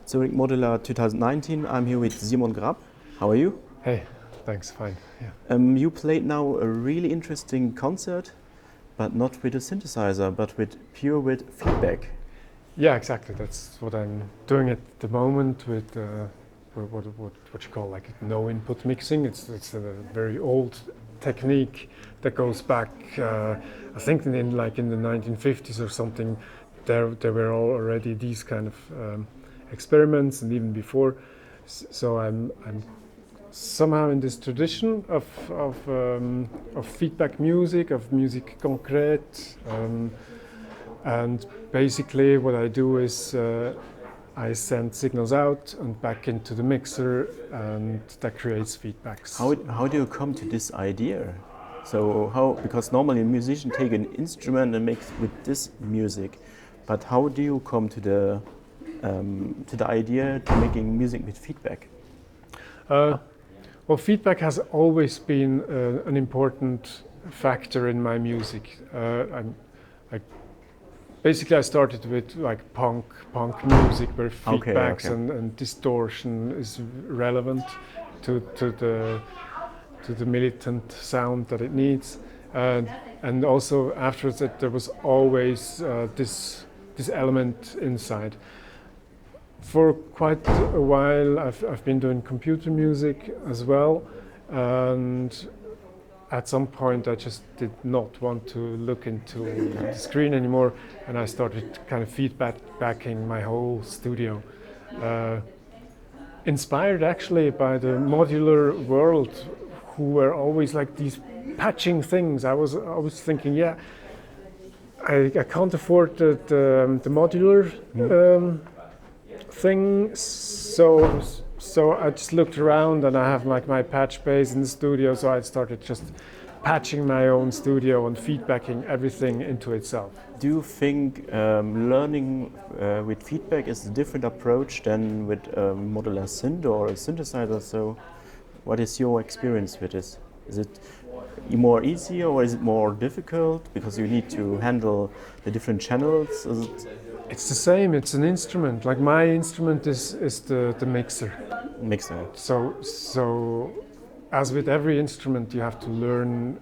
Zurich Modular 2019. I'm here with Simon Grab. How are you? Hey, thanks, fine. Yeah. You played now a really interesting concert, but not with a synthesizer, but with feedback. Yeah, exactly. That's what I'm doing at the moment with what you call like no input mixing. It's a very old technique that goes back, I think in the 1950s or something. There were already these kind of experiments, and even before. So I'm somehow in this tradition of feedback music, of musique concrète, and basically what I do is I send signals out and back into the mixer, and that creates feedbacks. How do you come to this idea? So because normally a musician take an instrument and makes with this music, but how do you come to the idea to making music with feedback? Well, feedback has always been an important factor in my music. Basically, I started with like punk music, where feedbacks and distortion is relevant to the militant sound that it needs, and also afterwards there was always this element inside. For quite a while, I've been doing computer music as well, and at some point I just did not want to look into the screen anymore, and I started kind of feedbacking my whole studio. Inspired actually by the modular world, who were always like these patching things. I was thinking, yeah, I can't afford the modular thing, so I just looked around, and I have like my patch bass in the studio, so I started just patching my own studio and feedbacking everything into itself. Do you think learning with feedback is a different approach than with modular synth or a synthesizer? So what is your experience with this? Is it more easy or is it more difficult because you need to handle the different channels? It's the same. It's an instrument. Like my instrument is the mixer. Mixer. So as with every instrument, you have to learn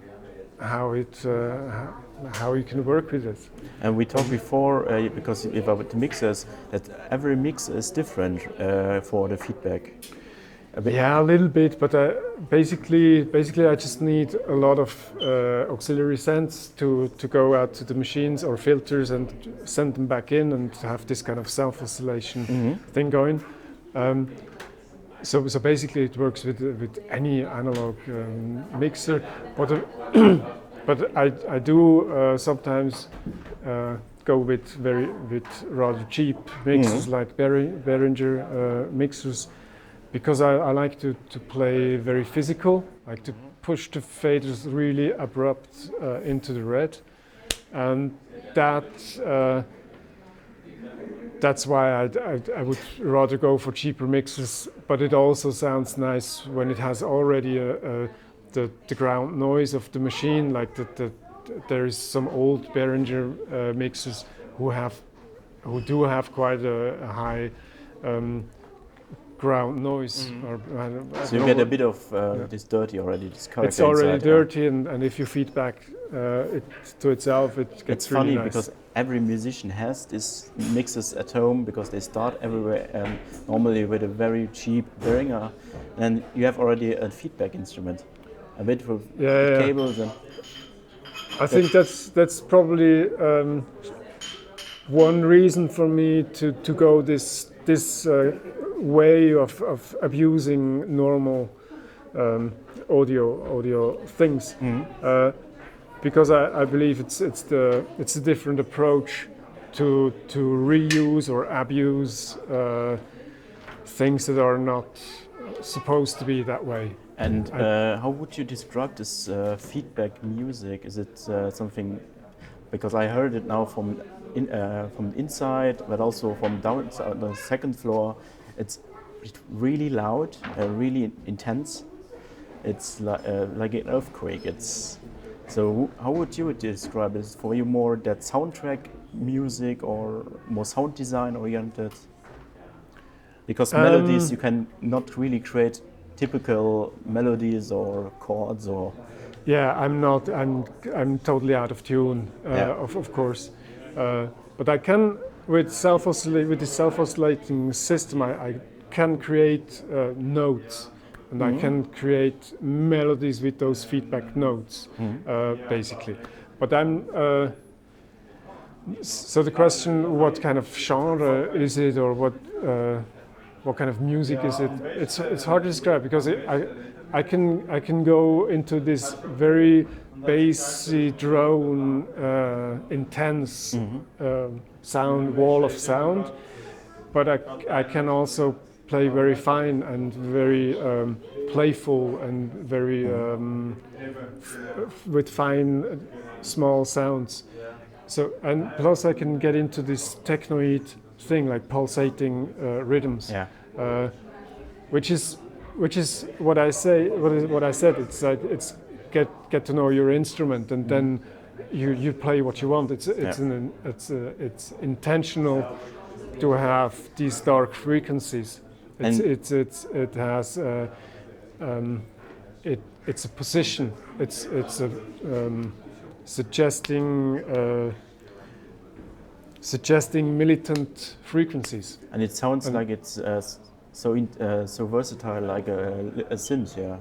how you can work with it. And we talked before because about the mixers that every mix is different for the feedback. Yeah, a little bit, but basically I just need a lot of auxiliary sends to go out to the machines or filters and send them back in and have this kind of self-oscillation thing going. So basically it works with any analog mixer, but I do sometimes go with rather cheap mixers like Behringer mixers. Because I like to play very physical, like to push the faders really abrupt into the red, and that's why I would rather go for cheaper mixers. But it also sounds nice when it has already the ground noise of the machine. Like there is some old Behringer mixers who do have quite a high ground noise. So you get a bit of this dirty already, this character. It's already inside, dirty, and if you feedback it to itself, it gets it's really funny nice. because every musician has these mixes at home because they start everywhere normally with a very cheap Behringer, and you have already a feedback instrument, a bit with cables. And I think that's probably one reason for me to go this way of abusing normal audio things, because I believe it's a different approach to reuse or abuse things that are not supposed to be that way. And how would you describe this feedback music? Is it something? Because I heard it now from inside, but also from down the second floor. It's really loud, really intense. It's like an earthquake. So how would you describe it? For you more that soundtrack music or more sound design oriented? Because melodies, you can not really create typical melodies or chords or. Yeah, I'm not. I'm totally out of tune, of course. But I can with the self-oscillating system. I can create notes, and I can create melodies with those feedback notes, basically. But I'm. So the question, what kind of genre is it, or what kind of music is it? It's hard to describe because I can go into this very bassy drone, intense sound, wall of sound, but I can also play very fine and very playful and very with fine small sounds. So, and plus I can get into this technoid thing, like pulsating rhythms, which is what I say. What I said. It's like it's get to know your instrument, and then you play what you want. It's intentional to have these dark frequencies. It's a position. It's a suggesting militant frequencies. And it sounds like it's so versatile, like a synth. Yeah,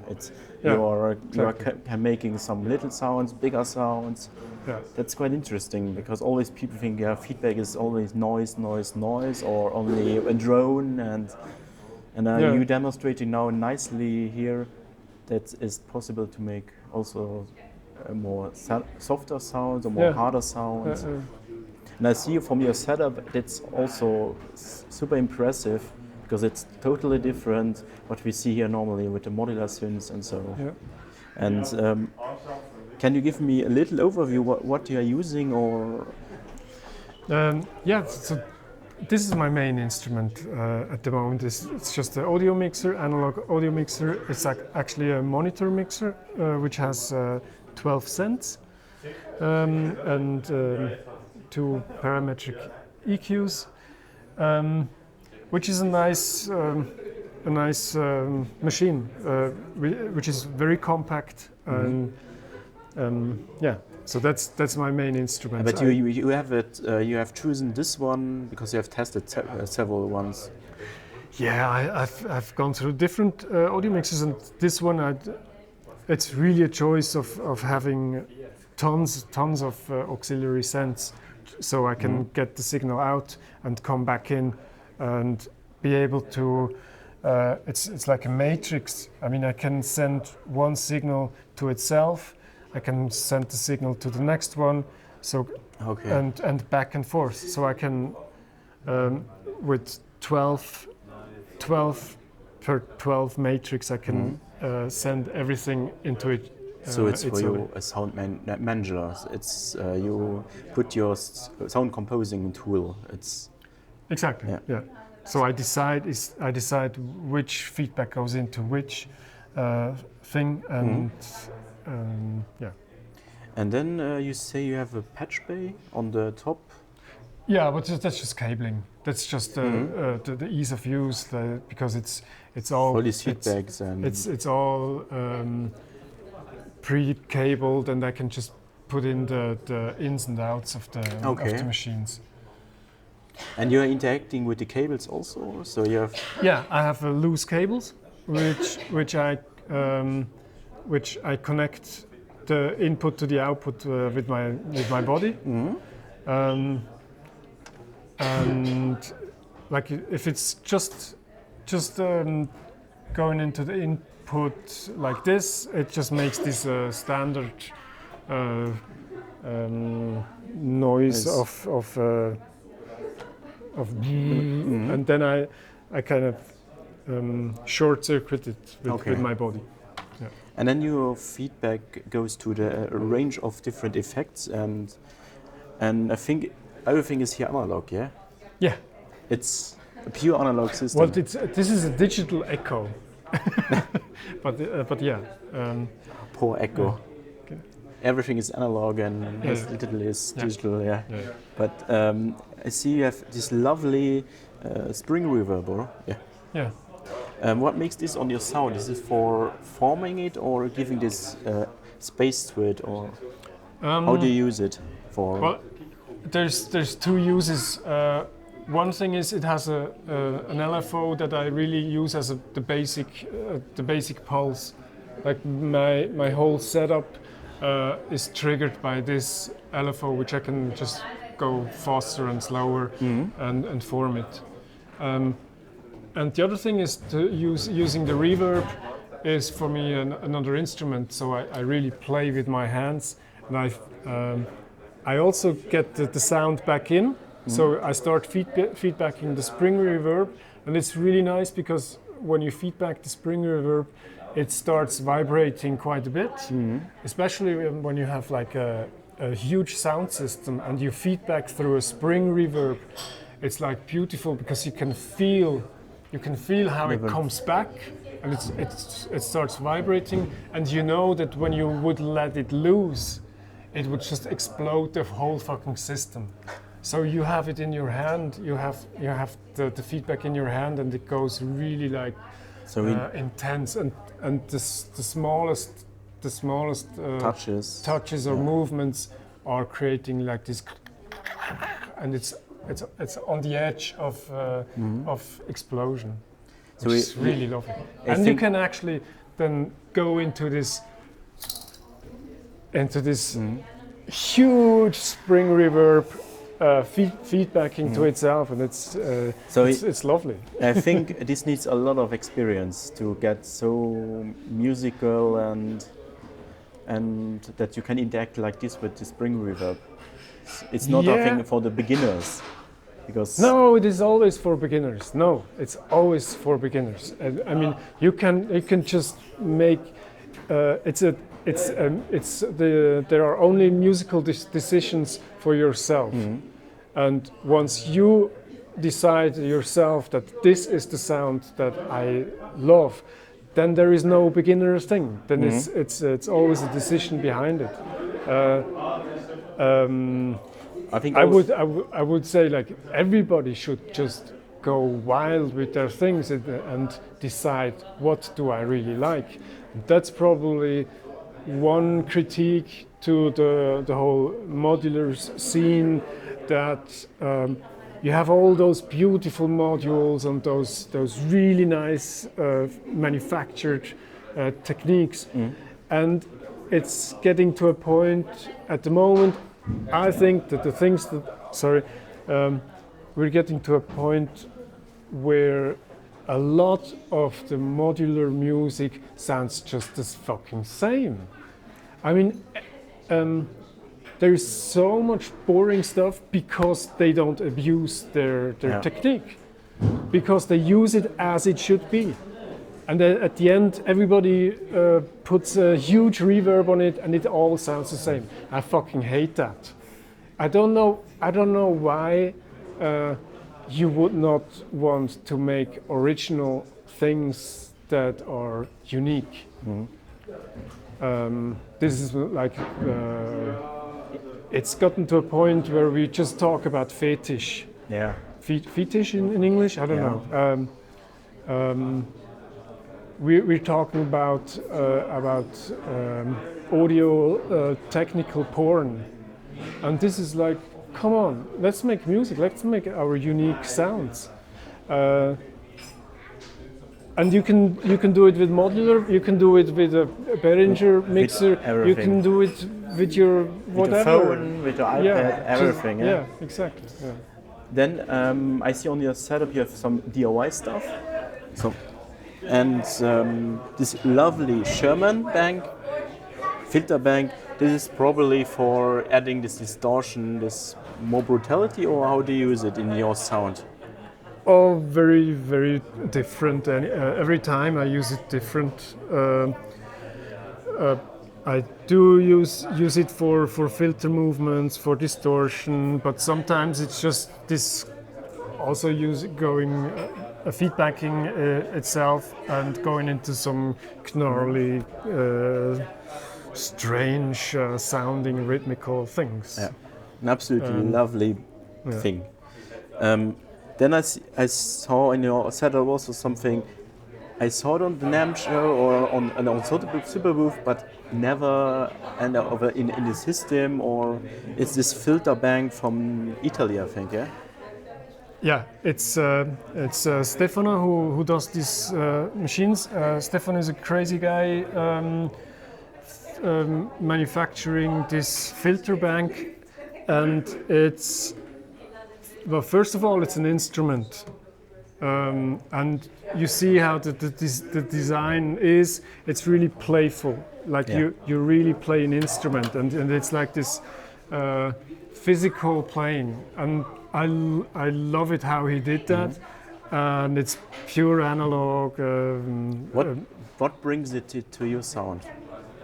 you are making some little sounds, bigger sounds. Yeah. That's quite interesting because always people think feedback is always noise, or only a drone, and you demonstrating now nicely here that it's possible to make also more softer sounds or more harder sounds. And I see from your setup that's also super impressive because it's totally different what we see here normally with the modular synths and so. Yeah. And can you give me a little overview what you are using or? So this is my main instrument at the moment. It's just an audio mixer, analog audio mixer. It's actually a monitor mixer which has 12 cents and 2 parametric EQs, which is a nice machine, which is very compact and So that's my main instrument. But you have chosen this one because you have tested several ones. Yeah, I've gone through different audio mixers, and this one it's really a choice of having tons of auxiliary sends, so I can get the signal out and come back in and be able to. It's like a matrix. I mean, I can send one signal to itself. I can send the signal to the next one, so and back and forth. So I can with 12 per 12 matrix, I can send everything into it. So it's for you a sound manager. It's you put your sound composing tool. It's exactly yeah. So I decide which feedback goes into which thing, and yeah. And then you say you have a patch bay on the top. Yeah, but that's just cabling. That's just the ease of use, because it's all these feedbacks and it's all pre-cabled, and I can just put in the ins and outs of the machines. And you're interacting with the cables also, so you have. Yeah, I have loose cables, which I connect the input to the output with my body. And like if it's just going into the input like this, it just makes this standard noise of and then I kind of short circuit it with my body. Yeah. And then your feedback goes to the range of different effects, and I think everything is here analog, yeah? Yeah. It's a pure analog system. Well, this is a digital echo, but yeah. Poor echo. Okay. Everything is analog and as little is digital, yeah. But I see you have this lovely spring reverb, or? Yeah. Yeah. What makes this on your sound? Is it for forming it or giving this space to it, or how do you use it for? Well, there's two uses. One thing is it has an LFO that I really use as the basic pulse. Like my whole setup is triggered by this LFO, which I can just go faster and slower and form it. And the other thing is using the reverb is for me another instrument. So I really play with my hands, and I also get the sound back in. So I start feedbacking the spring reverb, and it's really nice because when you feedback the spring reverb, it starts vibrating quite a bit, especially when you have like a huge sound system and you feedback through a spring reverb. It's like beautiful because you can feel how it comes back, and it starts vibrating, and you know that when you would let it loose, it would just explode the whole fucking system. So you have it in your hand, you have the feedback in your hand, and it goes really like intense, and the smallest touches or movements are creating like this, and it's on the edge of explosion, which is really lovely. And you can actually then go into this huge spring reverb feedbacking to itself, and it's lovely. I think this needs a lot of experience to get so musical and that you can interact like this with the spring reverb. It's not a thing for the beginners, because no, it is always for beginners. No, it's always for beginners. And I mean, you can just make there are only musical decisions for yourself, and once you decide yourself that this is the sound that I love, then there is no beginner thing. Then it's always a decision behind it. I think I would say like everybody should just go wild with their things and decide what do I really like. That's probably one critique to the whole modular scene, that you have all those beautiful modules and those really nice manufactured techniques, and it's getting to a point at the moment. I think that we're getting to a point where a lot of the modular music sounds just as fucking same. I mean, there's so much boring stuff because they don't abuse their technique, because they use it as it should be. And then at the end, everybody puts a huge reverb on it, and it all sounds the same. I fucking hate that. I don't know why you would not want to make original things that are unique. This is like it's gotten to a point where we just talk about fetish. Yeah. Fetish in English? I don't know. We're talking about audio technical porn, and this is like, come on, let's make music, let's make our unique sounds. And you can do it with modular, you can do it with a Behringer mixer, you can do it with your whatever. With your phone, with your iPad, everything. Yeah, exactly. Yeah. Then I see on your setup you have some DIY stuff. And this lovely Sherman bank, filter bank, this is probably for adding this distortion, this more brutality, or how do you use it in your sound? Oh, very, very different. And every time I use it different. I do use it for filter movements, for distortion, but sometimes it's just this. Also feedbacking itself and going into some gnarly, strange sounding rhythmical things. Yeah, an absolutely lovely thing. Then I saw in your setup also something. I saw it on the NAMM show or on Super Booth, but never in the system. Or it's this filter bank from Italy, I think. Yeah. Yeah, it's Stefano who does these machines. Stefano is a crazy guy manufacturing this filter bank, and it's, well, first of all, it's an instrument, and you see how the design is. It's really playful, like you really play an instrument, and it's like this physical playing, and I love it how he did that, and it's pure analog. What brings it to your sound?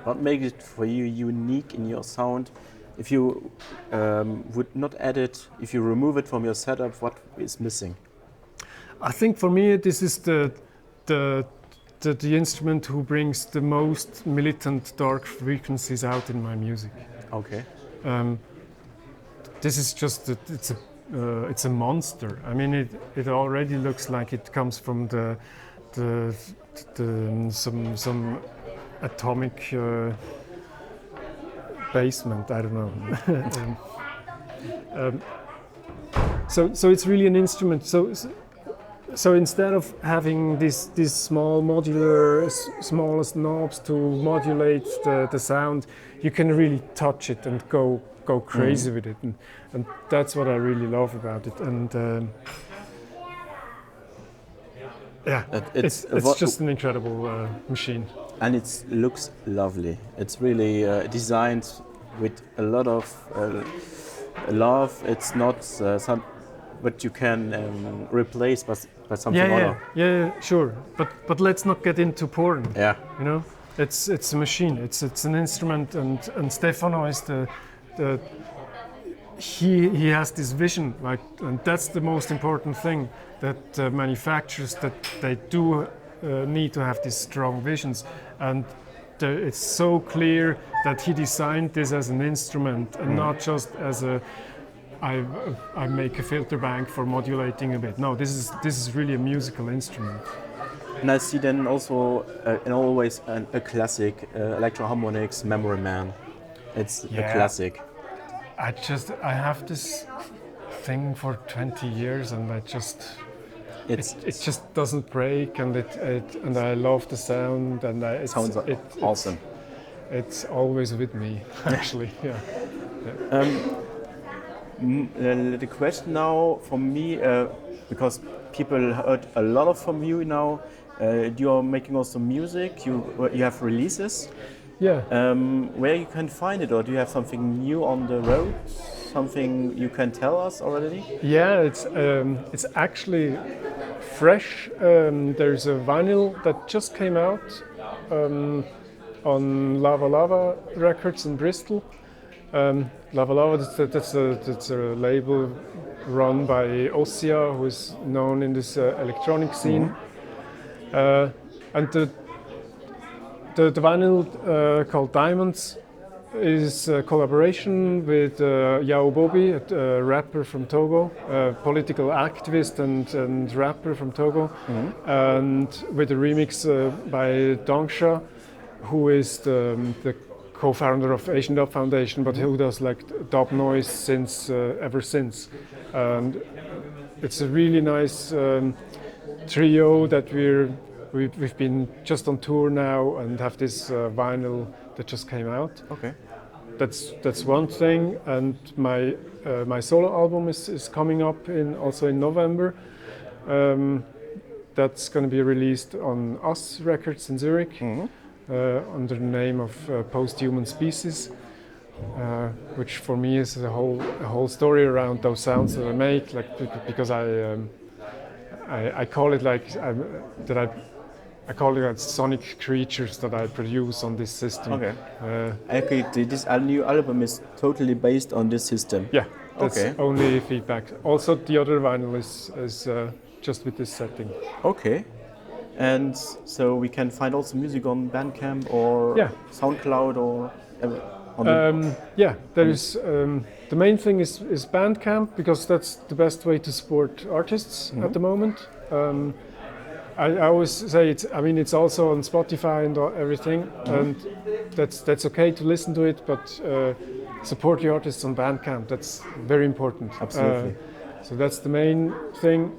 What makes it for you unique in your sound? If you would not add it, if you remove it from your setup, what is missing? I think for me this is the instrument who brings the most militant dark frequencies out in my music. Okay. This is just it's a monster. I mean, it already looks like it comes from some atomic basement. I don't know. So it's really an instrument. So instead of having these small modular, smallest knobs to modulate the sound, you can really touch it and go crazy with it, and that's what I really love about it. And yeah, it's just an incredible machine. And it looks lovely. It's really designed with a lot of love. It's not what you can replace by something other. Yeah, sure. But let's not get into porn. Yeah. You know, it's a machine. It's an instrument, and Stefano is he has this vision, like, and that's the most important thing, that manufacturers, that they do need to have these strong visions, and it's so clear that he designed this as an instrument and not just as I make a filter bank for modulating a bit. No, this is really a musical instrument. And I see then also always a classic, Electro-Harmonix Memory Man. It's a classic. I have this thing for 20 years, and it just doesn't break, and and I love the sound, and it sounds awesome. It's always with me, actually. Yeah. The question now from me, because people heard a lot from you now. You are making also music. You have releases. Yeah. Where you can find it, or do you have something new on the road? Something you can tell us already? Yeah, it's actually fresh. There's a vinyl that just came out on Lava Lava Records in Bristol. Lava Lava, that's a label run by Ossia, who is known in this electronic scene. And the vinyl called Diamonds is a collaboration with Yao Bobi, a rapper from Togo, a political activist and rapper from Togo, and with a remix by Dongsha, who is the co-founder of Asian Dub Foundation, but who does like dub noise ever since. And it's a really nice trio that we've been just on tour now and have this vinyl that just came out. Okay. That's one thing, and my solo album is coming up also in November. That's going to be released on Us Records in Zurich under the name of Post-Human Species, which for me is a whole story around those sounds that I make, like because I call it like I call it like sonic creatures that I produce on this system. Okay. Okay. This new album is totally based on this system. Yeah. That's only feedback. Also, the other vinyl is just with this setting. Okay. And so we can find also music on Bandcamp or SoundCloud or Yeah, there is. The main thing is Bandcamp, because that's the best way to support artists at the moment. I always say it's. I mean, it's also on Spotify and everything, and that's okay to listen to it. But support the artists on Bandcamp. That's very important. Absolutely. So that's the main thing.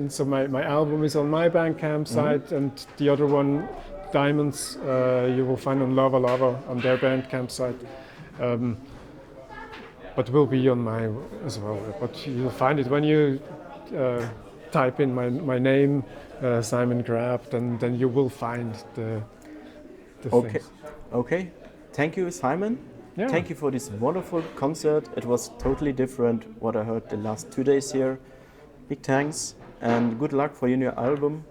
So my album is on my Bandcamp site, and the other one, Diamonds, you will find on Lava Lava on their Bandcamp site. But will be on mine as well. But you'll find it when you type in my name, Simon Grabt, and then you will find the Okay. things. Okay. Thank you, Simon. Yeah. Thank you for this wonderful concert. It was totally different what I heard the last 2 days here. Big thanks and good luck for your new album.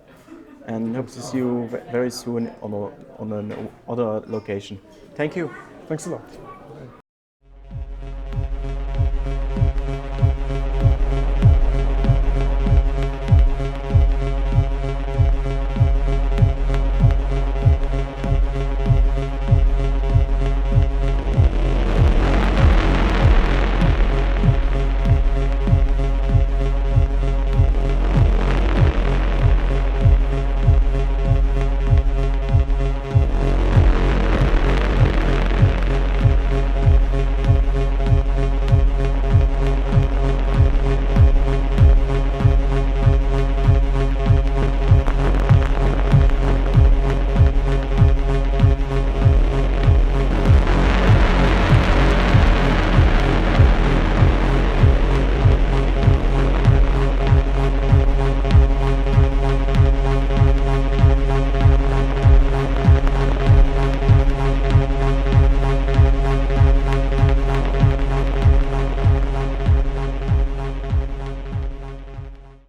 And hope to see you very soon on another location. Thank you. Thanks a lot.